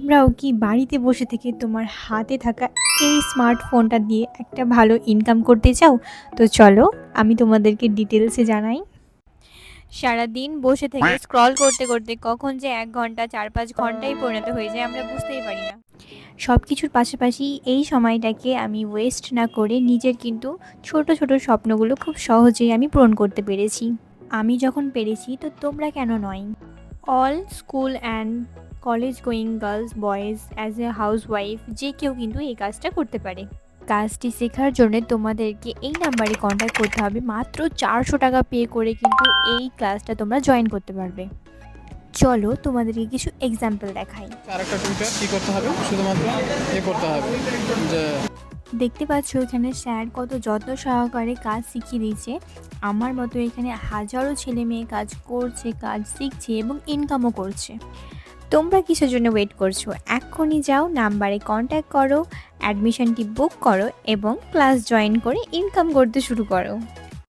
তোমরাও কি বাড়িতে বসে থেকে তোমার হাতে থাকা এই স্মার্টফোনটা দিয়ে একটা ভালো ইনকাম করতে চাও? তো চলো আমি তোমাদেরকে ডিটেলসে জানাই। সারাদিন বসে থেকে স্ক্রল করতে করতে কখন যে 1 ঘন্টা 4-5 ঘন্টায় পরিণত হয়ে যায় আমরা বুঝতেই পারি না। সব কিছুর পাশাপাশি এই সময়টাকে আমি ওয়েস্ট না করে নিজের কিন্তু ছোট ছোট স্বপ্নগুলো খুব সহজেই আমি পূরণ করতে পেরেছি। আমি যখন পেরেছি তো তোমরা কেন নয়? All school and college going girls boys as a housewife যে কেউ কিন্তু এই কাজটা করতে পারে। কাজটি শেখার জন্য তোমাদেরকে এই নাম্বারে কন্ট্যাক্ট করতে হবে। মাত্র 400 টাকা পে করে কিন্তু এই ক্লাসটা তোমরা জয়েন করতে পারবে। চলো তোমাদেরকে কিছু এক্সাম্পল দেখাই। আরেকটা টিউটর কি করতে হবে শুধুমাত্র করতে হবে যে দেখতে পাচ্ছ এখানে স্যার কত যত্ন সহকারে কাজ শিখিয়ে দিয়েছে। আমার মতো এখানে হাজারো ছেলে মেয়ে কাজ করছে, কাজ শিখছে এবং ইনকামও করছে। তোমরা কিসের জন্য ওয়েট করছো? এক্ষুনি যাও, নাম্বারে কন্ট্যাক্ট করো, অ্যাডমিশনটি বুক করো এবং ক্লাস জয়েন করে ইনকাম করতে শুরু করো।